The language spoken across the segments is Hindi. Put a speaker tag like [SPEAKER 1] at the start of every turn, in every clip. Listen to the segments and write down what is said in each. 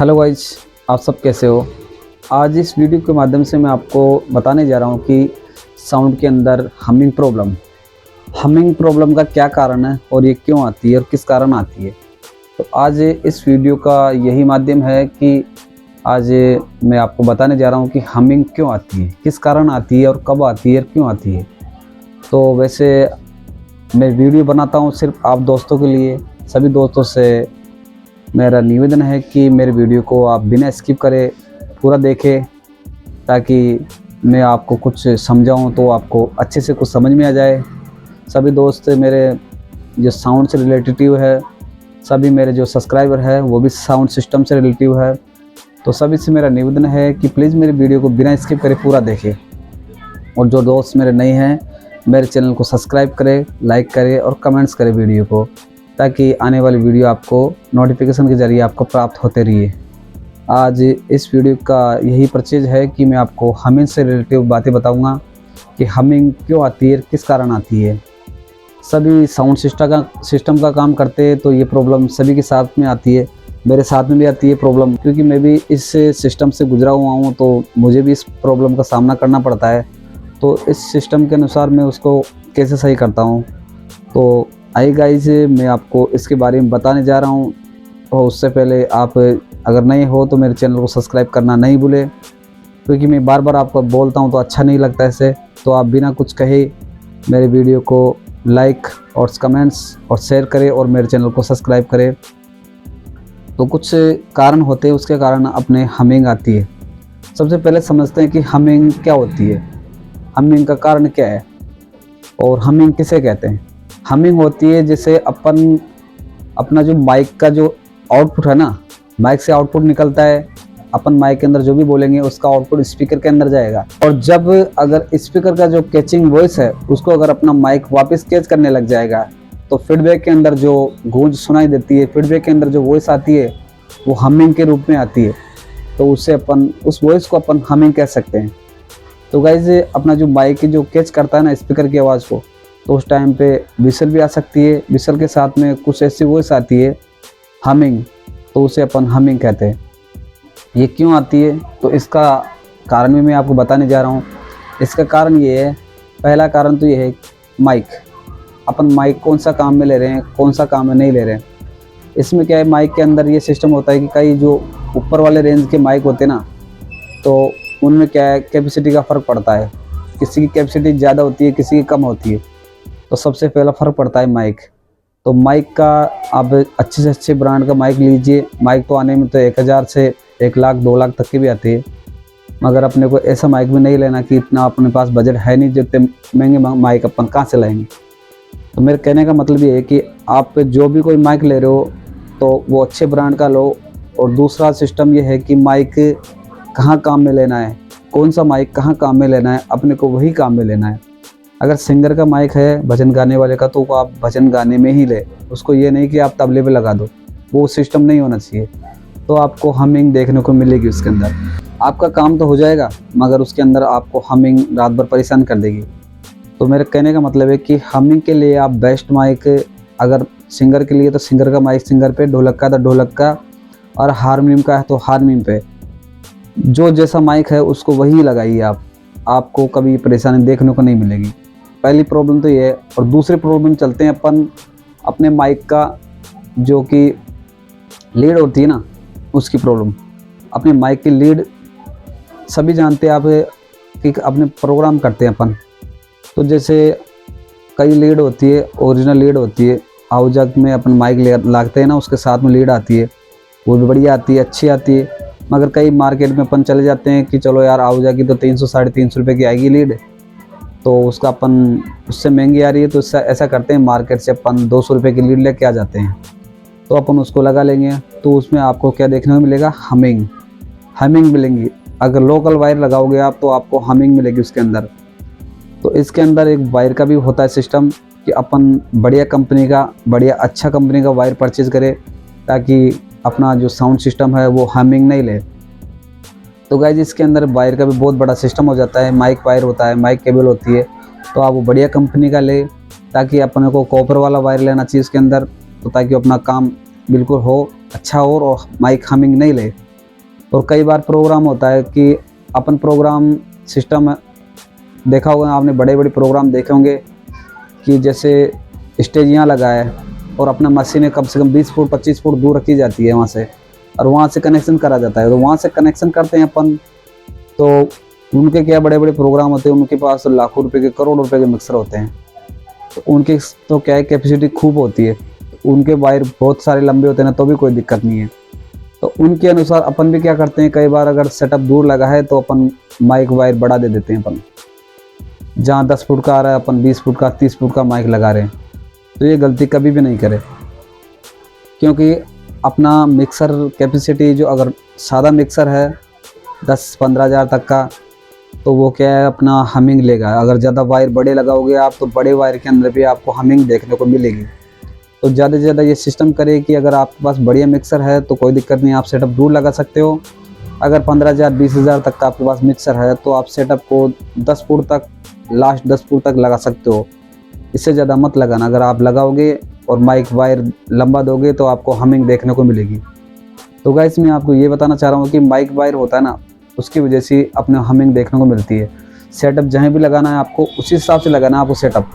[SPEAKER 1] हेलो गाइस, आप सब कैसे हो। आज इस वीडियो के माध्यम से मैं आपको बताने जा रहा हूं कि साउंड के अंदर हमिंग प्रॉब्लम का क्या कारण है और ये क्यों आती है और किस कारण आती है। तो आज इस वीडियो का यही माध्यम है कि आज मैं आपको बताने जा रहा हूं कि हमिंग क्यों आती है, किस कारण आती है और कब आती है और क्यों आती है। तो वैसे मैं वीडियो बनाता हूं सिर्फ आप दोस्तों के लिए। सभी दोस्तों से मेरा निवेदन है कि मेरे वीडियो को आप बिना स्किप करे पूरा देखें, ताकि मैं आपको कुछ समझाऊं तो आपको अच्छे से कुछ समझ में आ जाए। सभी दोस्त मेरे जो साउंड से रिलेटेटिव है, सभी मेरे जो सब्सक्राइबर है वो भी साउंड सिस्टम से रिलेटिव है। तो सभी से मेरा निवेदन है कि प्लीज़ मेरे वीडियो को बिना स्किप करे पूरा देखें। और जो दोस्त मेरे नए हैं, मेरे चैनल को सब्सक्राइब करें, लाइक करें और कमेंट्स करें वीडियो को, ताकि आने वाली वीडियो आपको नोटिफिकेशन के ज़रिए आपको प्राप्त होते रहिए। आज इस वीडियो का यही परचेज है कि मैं आपको हमिंग से रिलेटिव बातें बताऊंगा कि हमिंग क्यों आती है, किस कारण आती है। सभी साउंड सिस्टम का काम करते हैं तो ये प्रॉब्लम सभी के साथ में आती है। मेरे साथ में भी आती है प्रॉब्लम, क्योंकि मैं भी इस सिस्टम से गुजरा हुआ हूँ, तो मुझे भी इस प्रॉब्लम का सामना करना पड़ता है। तो इस सिस्टम के अनुसार मैं उसको कैसे सही करता हूँ। तो आइए गाइस, मैं आपको इसके बारे में बताने जा रहा हूँ। और उससे पहले आप अगर नए हो तो मेरे चैनल को सब्सक्राइब करना नहीं भूले, क्योंकि मैं बार बार आपको बोलता हूँ तो अच्छा नहीं लगता ऐसे। तो आप बिना कुछ कहे मेरे वीडियो को लाइक और कमेंट्स और शेयर करें और मेरे चैनल को सब्सक्राइब करें। तो कुछ कारण होते हैं, उसके कारण अपने हमिंग आती है। सबसे पहले समझते हैं कि हमिंग क्या होती है, हमिंग का कारण क्या है और हमिंग किसे कहते हैं। हमिंग होती है जैसे अपना जो माइक का जो आउटपुट है ना, माइक से आउटपुट निकलता है, अपन माइक के अंदर जो भी बोलेंगे उसका आउटपुट स्पीकर के अंदर जाएगा। और जब अगर स्पीकर का जो कैचिंग वॉइस है उसको अगर अपना माइक वापस कैच करने लग जाएगा, तो फीडबैक के अंदर जो गूंज सुनाई देती है, फीडबैक के अंदर जो वॉइस आती है वो हमिंग के रूप में आती है। तो उससे उस वॉइस को अपन हमिंग कह सकते हैं। तो गाइज, अपना जो माइक जो कैच करता है ना स्पीकर की आवाज़ को, तो उस टाइम पे विसल भी आ सकती है। विसल के साथ में कुछ ऐसी वॉइस आती है हमिंग, तो उसे अपन हमिंग कहते हैं। ये क्यों आती है, तो इसका कारण भी मैं आपको बताने जा रहा हूँ। इसका कारण ये है, पहला कारण तो ये है माइक। अपन माइक कौन सा काम में ले रहे हैं, कौन सा काम में नहीं ले रहे हैं। इसमें क्या है, माइक के अंदर ये सिस्टम होता है कि कई जो ऊपर वाले रेंज के माइक होते हैं ना, तो उनमें क्या है, कैपेसिटी का फ़र्क पड़ता है। किसी की कैपेसिटी ज़्यादा होती है, किसी की कम होती है। तो सबसे पहला फ़र्क पड़ता है माइक। तो माइक का आप अच्छे से अच्छे ब्रांड का माइक लीजिए। माइक तो आने में तो 1000 से 1 लाख 2 लाख तक के भी आते हैं, मगर अपने को ऐसा माइक भी नहीं लेना कि इतना अपने पास बजट है नहीं, जितने महंगे माइक अपन कहाँ से लाएंगे। तो मेरे कहने का मतलब ये है कि आप जो भी कोई माइक ले रहे हो तो वो अच्छे ब्रांड का लो। और दूसरा सिस्टम ये है कि माइक कहाँ काम में लेना है, कौन सा माइक कहाँ काम में लेना है, अपने को वही काम में लेना है। अगर सिंगर का माइक है, भजन गाने वाले का, तो आप भजन गाने में ही ले उसको, ये नहीं कि आप तबले पे लगा दो। वो सिस्टम नहीं होना चाहिए। तो आपको हमिंग देखने को मिलेगी उसके अंदर। आपका काम तो हो जाएगा, मगर उसके अंदर आपको हमिंग रात भर परेशान कर देगी। तो मेरे कहने का मतलब है कि हमिंग के लिए आप बेस्ट माइक, अगर सिंगर के लिए तो सिंगर का माइक सिंगर पे, ढोलक का तो ढोलक का, और हारमोनियम का है तो हारमोनियम पे। जो जैसा माइक है उसको वही लगाइए आप, आपको कभी परेशानी देखने को नहीं मिलेगी। पहली प्रॉब्लम तो ये है। और दूसरी प्रॉब्लम चलते हैं अपन अपने माइक का जो कि लीड होती है ना, उसकी प्रॉब्लम। अपने माइक की लीड सभी जानते हैं आप कि अपने प्रोग्राम करते हैं अपन, तो जैसे कई लीड होती है, ओरिजिनल लीड होती है, आउजाक में अपन माइक लागते हैं ना, उसके साथ में लीड आती है, वो भी बढ़िया आती है, अच्छी आती है। मगर कई मार्केट में अपन चले जाते हैं कि चलो यार आउजा की तो 300 साढ़े 300 रुपये की आएगी लीड, तो उसका अपन उससे महंगी आ रही है, तो ऐसा करते हैं मार्केट से अपन 200 रुपये की लीड लेके आ जाते हैं। तो अपन उसको लगा लेंगे, तो उसमें आपको क्या देखने को मिलेगा, हमिंग मिलेंगी। अगर लोकल वायर लगाओगे आप तो आपको हमिंग मिलेगी उसके अंदर। तो इसके अंदर एक वायर का भी होता है सिस्टम कि अपन बढ़िया कंपनी का, बढ़िया अच्छा कंपनी का वायर परचेज करें, ताकि अपना जो साउंड सिस्टम है वो हमिंग नहीं ले। तो गाइज, इसके अंदर वायर का भी बहुत बड़ा सिस्टम हो जाता है। माइक वायर होता है, माइक केबल होती है, तो आप वो बढ़िया कंपनी का ले, ताकि अपने को कॉपर वाला वायर लेना चाहिए इसके अंदर, तो ताकि अपना काम बिल्कुल हो, अच्छा हो और माइक हमिंग नहीं ले। और कई बार प्रोग्राम होता है कि अपन प्रोग्राम सिस्टम देखा होगा आपने, बड़े बड़े प्रोग्राम देखे होंगे कि जैसे स्टेज यहाँ लगा है और अपना मशीनें कम से कम 20 फुट 25 फुट दूर रखी जाती है वहाँ से, और वहाँ से कनेक्शन करा जाता है। तो वहाँ से कनेक्शन करते हैं अपन, तो उनके क्या बड़े बड़े प्रोग्राम होते हैं, उनके पास लाखों रुपए के करोड़ों रुपए के मिक्सर होते हैं। तो उनके तो क्या है, कैपेसिटी खूब होती है, उनके वायर बहुत सारे लंबे होते हैं ना, तो भी कोई दिक्कत नहीं है। तो उनके अनुसार अपन भी क्या करते हैं, कई बार अगर सेटअप दूर लगा है तो अपन माइक वायर बढ़ा दे देते हैं। अपन जहाँ 10 फुट का आ रहा है अपन 20 फुट का 30 फुट का माइक लगा रहे हैं। तो ये गलती कभी भी नहीं करें, क्योंकि अपना मिक्सर कैपेसिटी जो अगर सादा मिक्सर है 10-15 हज़ार तक का, तो वो क्या है अपना हमिंग लेगा। अगर ज़्यादा वायर बड़े लगाओगे आप, तो बड़े वायर के अंदर भी आपको हमिंग देखने को मिलेगी। तो ज़्यादा से ज़्यादा ये सिस्टम करें कि अगर आपके पास बढ़िया मिक्सर है तो कोई दिक्कत नहीं, आप सेटअप दूर लगा सकते हो। अगर 15,000 20,000 तक का आपके पास मिक्सर है तो आप सेटअप को 10 फुट तक, लास्ट 10 फुट तक लगा सकते हो, इससे ज़्यादा मत लगाना। अगर आप लगाओगे और माइक वायर लंबा दोगे तो आपको हमिंग देखने को मिलेगी। तो गाइस मैं आपको ये बताना चाह रहा हूँ कि माइक वायर होता है ना, उसकी वजह से अपने हमिंग देखने को मिलती है। सेटअप जहाँ भी लगाना है आपको उसी हिसाब से लगाना है आपको सेटअप,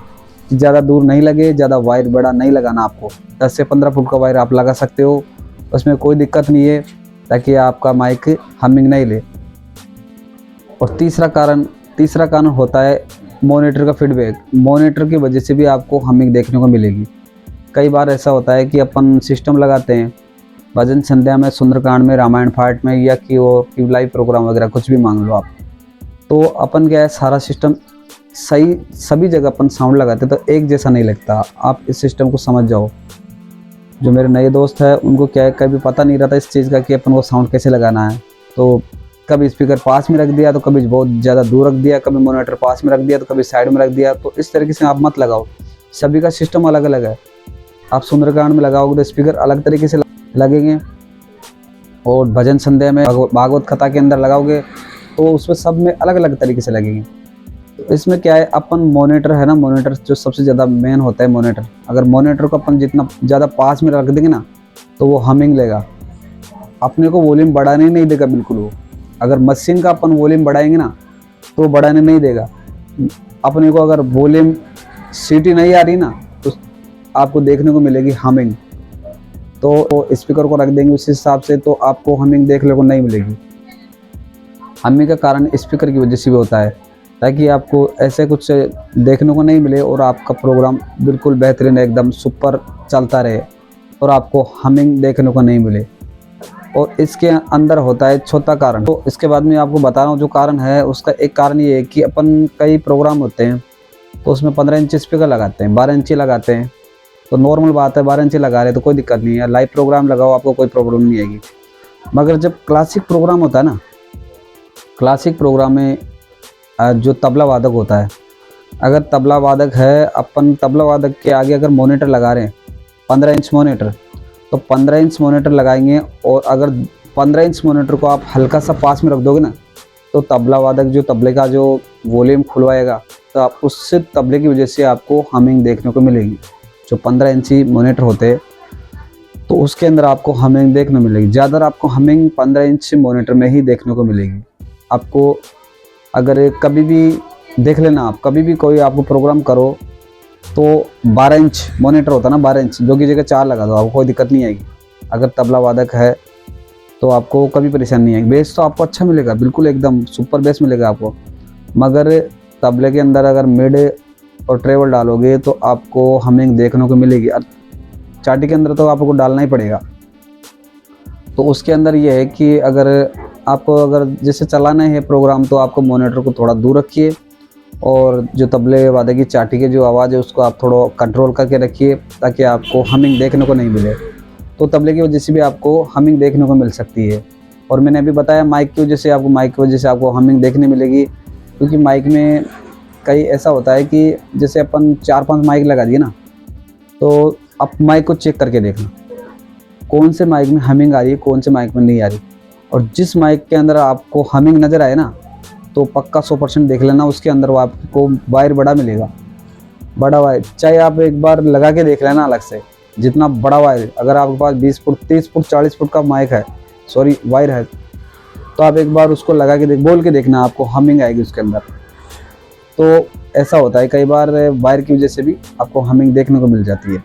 [SPEAKER 1] ज़्यादा दूर नहीं लगे, ज़्यादा वायर बड़ा नहीं लगाना आपको। 10 से 15 फुट का वायर आप लगा सकते हो, उसमें कोई दिक्कत नहीं है, ताकि आपका माइक हमिंग नहीं ले। और तीसरा कारण होता है मॉनिटर का फीडबैक। मॉनिटर की वजह से भी आपको हमिंग देखने को मिलेगी। कई बार ऐसा होता है कि अपन सिस्टम लगाते हैं भजन संध्या में, सुंदरकांड में, रामायण पाठ में, या कि वो लाइव प्रोग्राम वगैरह कुछ भी मांग लो आप, तो अपन क्या है सारा सिस्टम सही सभी जगह अपन साउंड लगाते तो एक जैसा नहीं लगता। आप इस सिस्टम को समझ जाओ। जो मेरे नए दोस्त हैं उनको क्या है कभी पता नहीं रहता इस चीज़ का कि अपन को साउंड कैसे लगाना है, तो कभी स्पीकर पास में रख दिया तो कभी बहुत ज़्यादा दूर रख दिया, कभी मॉनिटर पास में रख दिया तो कभी साइड में रख दिया। तो इस तरीके से आप मत लगाओ, सभी का सिस्टम अलग अलग है। आप सुंदरकांड में लगाओगे तो स्पीकर अलग तरीके से लगेंगे, और भजन संध्या में भागवत कथा के अंदर लगाओगे तो उसमें सब में अलग अलग तरीके से लगेंगे। तो इसमें क्या है, अपन मॉनिटर है ना, मॉनिटर जो सबसे ज़्यादा मेन होता है मॉनिटर, अगर मॉनिटर को अपन जितना ज़्यादा पास में रख देंगे ना तो वो हमिंग लेगा, अपने को वॉल्यूम बढ़ाने नहीं देगा बिल्कुल। वो अगर मशीन का अपन वॉल्यूम बढ़ाएंगे ना तो बढ़ाने नहीं देगा। अपने को अगर वॉल्यूम सीटी नहीं आ रही ना तो आपको देखने को मिलेगी हमिंग। तो स्पीकर को रख देंगे उस हिसाब से तो आपको हमिंग देखने को नहीं मिलेगी। हमिंग का कारण स्पीकर की वजह से भी होता है, ताकि आपको ऐसे कुछ देखने को नहीं मिले और आपका प्रोग्राम बिल्कुल बेहतरीन एकदम सुपर चलता रहे और आपको हमिंग देखने को नहीं मिले। और इसके अंदर होता है चौथा कारण। तो इसके बाद में आपको बता रहा हूँ जो कारण है उसका। एक कारण ये है कि अपन कई प्रोग्राम होते हैं तो उसमें 15 इंच स्पीकर लगाते हैं, 12 इंची लगाते हैं, तो नॉर्मल बात है 12 इंची लगा रहे तो कोई दिक्कत नहीं है, लाइव प्रोग्राम लगाओ आपको कोई प्रॉब्लम नहीं आएगी। मगर जब क्लासिक प्रोग्राम होता है ना, क्लासिक प्रोग्राम में जो तबला वादक होता है, अगर तबला वादक है, अपन तबला वादक के आगे अगर मॉनिटर लगा रहे हैं 15 इंच मॉनिटर, तो 15 इंच मॉनिटर लगाएंगे, और अगर 15 इंच मॉनिटर को आप हल्का सा पास में रख दोगे ना तो तबला वादक जो तबले का जो वॉल्यूम खुलवाएगा तो आप उससे तबले की वजह से आपको हमिंग देखने को मिलेगी। जो 15 इंची मॉनिटर होते हैं तो उसके अंदर आपको हमिंग देखने को मिलेगी। ज़्यादा आपको हमिंग 15 इंच मॉनिटर में ही देखने को मिलेगी। आपको अगर कभी भी देख लेना, आप कभी भी कोई आपको प्रोग्राम करो तो 12 इंच मॉनिटर होता है ना, 12 इंच जो की जगह 4 लगा दो, आपको कोई दिक्कत नहीं आएगी। अगर तबला वादक है तो आपको कभी परेशानी नहीं आएगी। बेस तो आपको अच्छा मिलेगा, बिल्कुल एकदम सुपर बेस मिलेगा आपको। मगर तबले के अंदर अगर मिड और ट्रेवल डालोगे तो आपको हमिंग देखने को मिलेगी। चाटी के अंदर तो आपको डालना ही पड़ेगा। तो उसके अंदर ये है कि अगर आपको अगर जैसे चलाना है प्रोग्राम तो आपको मॉनिटर को थोड़ा दूर रखिए, और जो तबले वादक की चाटी की जो आवाज़ है उसको आप थोड़ा कंट्रोल करके रखिए, ताकि आपको हमिंग देखने को नहीं मिले। तो तबले की वजह से भी आपको हमिंग देखने को मिल सकती है। और मैंने अभी बताया माइक की वजह से आपको हमिंग देखने मिलेगी, क्योंकि माइक में कई ऐसा होता है कि जैसे अपन 4-5 माइक लगा दिए ना, तो आप माइक को चेक करके देखना कौन से माइक में हमिंग आ रही है, कौन से माइक में नहीं आ रही। और जिस माइक के अंदर आपको हमिंग नज़र आए ना तो पक्का 100% देख लेना उसके अंदर वो आपको वायर बड़ा मिलेगा, बड़ा वायर। चाहे आप एक बार लगा के देख लेना अलग से, जितना बड़ा वायर, अगर आपके पास 20 फुट 30 फुट 40 फुट का माइक है, वायर है, तो आप एक बार उसको लगा के बोल के देखना, आपको हमिंग आएगी उसके अंदर। तो ऐसा होता है कई बार वायर की वजह से भी आपको हमिंग देखने को मिल जाती है।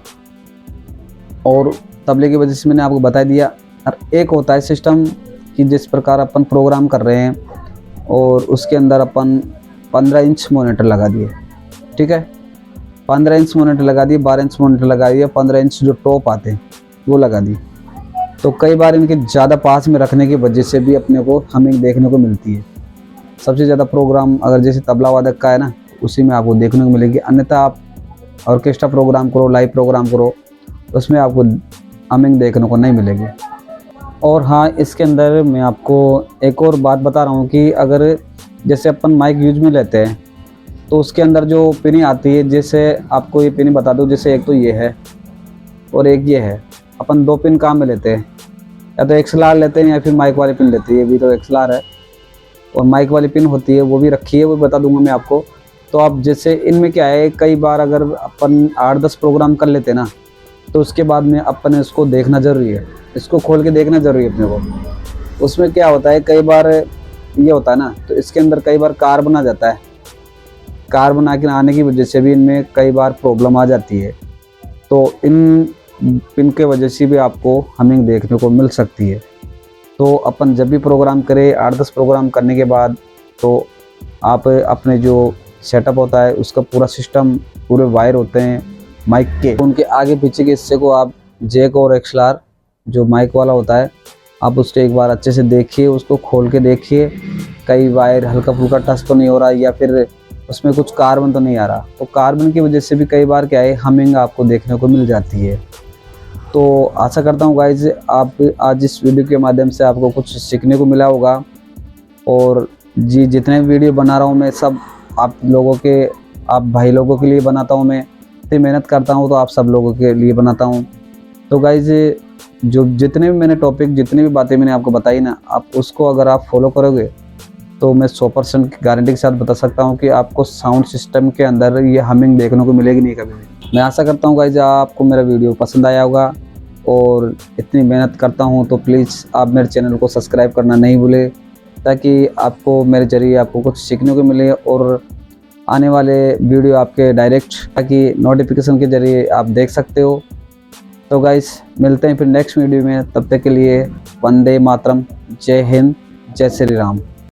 [SPEAKER 1] और तबले की वजह से मैंने आपको बता दिया। और एक होता है सिस्टम कि जिस प्रकार अपन प्रोग्राम कर रहे हैं और उसके अंदर अपन 15 इंच मॉनिटर लगा दिए, ठीक है, 15 इंच मॉनिटर लगा दिए, 12 इंच मॉनिटर लगा दिए, 15 इंच जो टॉप आते हैं वो लगा दी। तो कई बार इनके ज़्यादा पास में रखने की वजह से भी अपने को हमिंग देखने को मिलती है। सबसे ज़्यादा प्रोग्राम अगर जैसे तबला वादक का है ना, उसी में आपको देखने को मिलेगी। अन्यथा आप ऑर्केस्ट्रा प्रोग्राम करो, लाइव प्रोग्राम करो, उसमें आपको हमिंग देखने को नहीं मिलेगी। और हाँ, इसके अंदर मैं आपको एक और बात बता रहा हूँ कि अगर जैसे अपन माइक यूज में लेते हैं तो उसके अंदर जो पिनी आती है, जैसे आपको ये पिनी बता दूँ, जैसे एक तो ये है और एक ये है। अपन 2 पिन काम में लेते हैं, या तो XLR लेते हैं या फिर माइक वाली पिन लेते हैं। ये भी तो XLR है और माइक वाली पिन होती है, वो भी रखी है, वो बता दूंगा मैं आपको। तो आप जैसे इनमें क्या है, कई बार अगर अपन 8-10 प्रोग्राम कर लेते हैं ना, तो उसके बाद में अपन इसको देखना ज़रूरी है, इसको खोल के देखना ज़रूरी है अपने को। उसमें क्या होता है, कई बार ये होता है ना, तो इसके अंदर कई बार कार्बन आ जाता है। कार्बन आने की वजह से भी इनमें कई बार प्रॉब्लम आ जाती है। तो इन पिन के वजह से भी आपको हमिंग देखने को मिल सकती है। तो अपन जब भी प्रोग्राम करें, 8-10 प्रोग्राम करने के बाद, तो आप अपने जो सेटअप होता है उसका पूरा सिस्टम, पूरे वायर होते हैं माइक के, उनके आगे पीछे के हिस्से को आप जैक और XLR जो माइक वाला होता है, आप उसको एक बार अच्छे से देखिए, उसको खोल के देखिए, कई वायर हल्का फुल्का टच तो नहीं हो रहा या फिर उसमें कुछ कार्बन तो नहीं आ रहा। तो कार्बन की वजह से भी कई बार क्या है, हमिंग आपको देखने को मिल जाती है। तो आशा करता हूँ गाइज आप आज इस वीडियो के माध्यम से आपको कुछ सीखने को मिला होगा। और जी, जितने वीडियो बना रहा हूँ मैं सब आप लोगों के, आप भाई लोगों के लिए बनाता हूँ। मैं इतनी मेहनत करता हूँ तो आप सब लोगों के लिए बनाता हूँ। तो गाइज जो जितने भी मैंने टॉपिक, जितनी भी बातें मैंने आपको बताई ना, आप उसको अगर आप फॉलो करोगे तो मैं 100% गारंटी के साथ बता सकता हूँ कि आपको साउंड सिस्टम के अंदर ये हमिंग देखने को मिलेगी नहीं कभी भी। मैं आशा करता हूँ गाइज आपको मेरा वीडियो पसंद आया होगा। और इतनी मेहनत करता हूँ तो प्लीज़ आप मेरे चैनल को सब्सक्राइब करना नहीं भूलें, ताकि आपको मेरे ज़रिए आपको कुछ सीखने को मिले और आने वाले वीडियो आपके डायरेक्ट, ताकि नोटिफिकेशन के ज़रिए आप देख सकते हो। तो गाइस मिलते हैं फिर नेक्स्ट वीडियो में, तब तक के लिए वंदे मातरम, जय हिंद, जय श्री राम।